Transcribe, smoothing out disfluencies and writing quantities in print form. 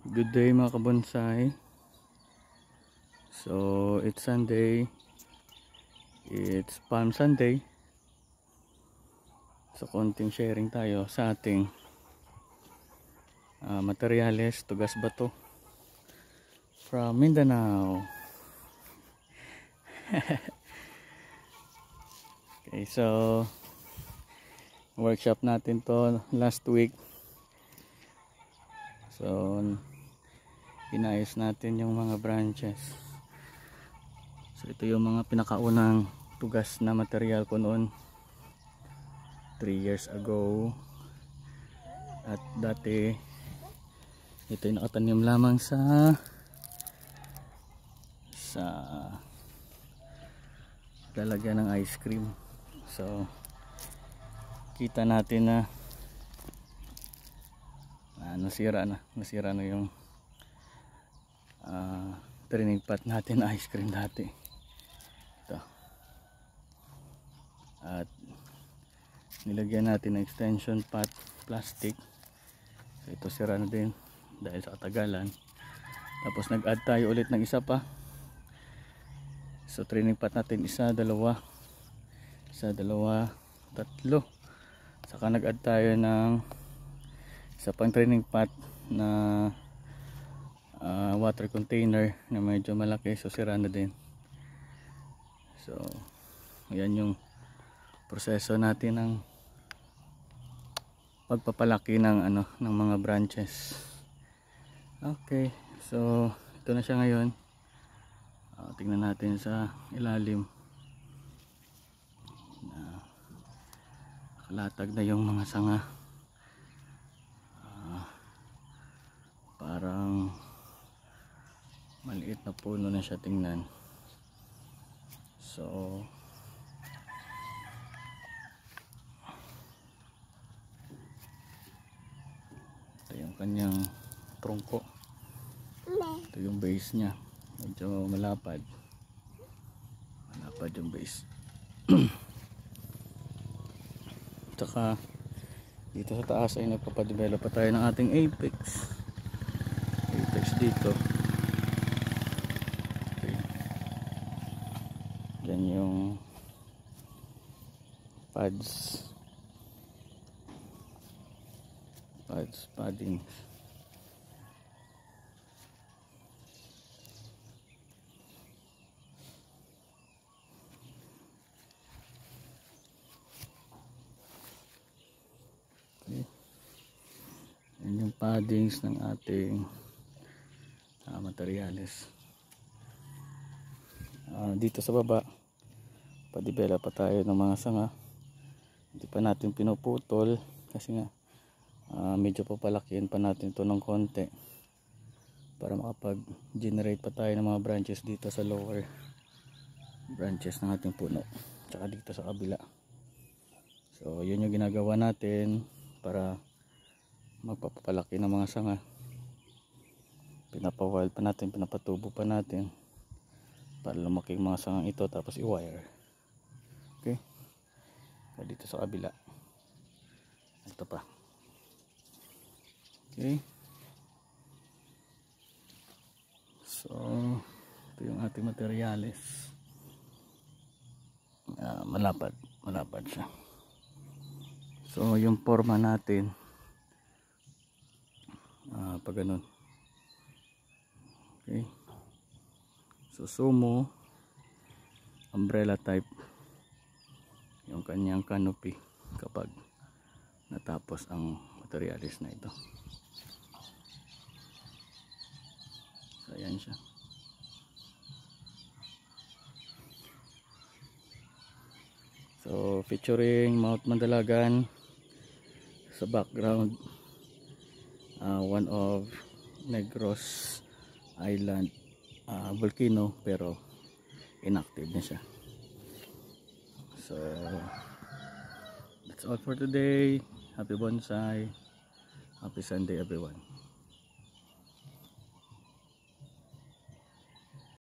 Good day mga kabonsai. So it's Sunday. It's Palm Sunday. So konting sharing tayo sa ating materyales, tugas bato from Mindanao. Okay, so workshop natin to last week. So inayos natin yung mga branches. So ito yung mga pinakaunang tugas na material ko noon 3 years ago. At dati ito yung nakatanim lamang sa lalagyan ng ice cream. So kita natin na nasira na yung training pot natin na ice cream dati. Ito. At nilagyan natin ng extension pot plastic. So ito sira na din dahil sa katagalan. Tapos nag-add tayo ulit ng isa pa. So training pot natin isa, dalawa, tatlo. Saka nag-add tayo ng isa pang training pot na water container na medyo malaki, so sira na din. So ayan yung proseso natin ng pagpapalaki ng ng mga branches. Okay, so ito na siya ngayon. Tingnan natin sa ilalim. Nakalatag na yung mga sanga. Parang maliit na puno na siya tingnan. So ito yung kanyang trungko. Ito yung base nya, medyo malapad yung base. Tsaka dito sa taas ay nagpapadevelop pa tayo ng ating apex dito. Okay. Yan yung paddings. Okay. Yan yung paddings ng ating materyales. Dito sa baba pa-develop pa tayo ng mga sanga. Hindi pa natin pinuputol kasi nga medyo papalakihin pa natin ito ng konti para makapag-generate pa tayo ng mga branches dito sa lower branches ng ating puno, tsaka dito sa kabila. So yun yung ginagawa natin para magpapalaki ng mga sanga. Pinapawile pa natin, pinapatubo pa natin para lumaki mga sangang ito, tapos i-wire. Okay, dito sa kabila ito pa. Okay, so ito yung ating materyales. Malapad siya. So yung forma natin pag ganun. Okay, so sumo umbrella type yung kanyang canopy kapag natapos ang materials na ito. So ayan siya. So featuring Mount Mandalagan sa background, one of Negros Island volcano, pero inactive na siya. So that's all for today. Happy bonsai, happy Sunday everyone.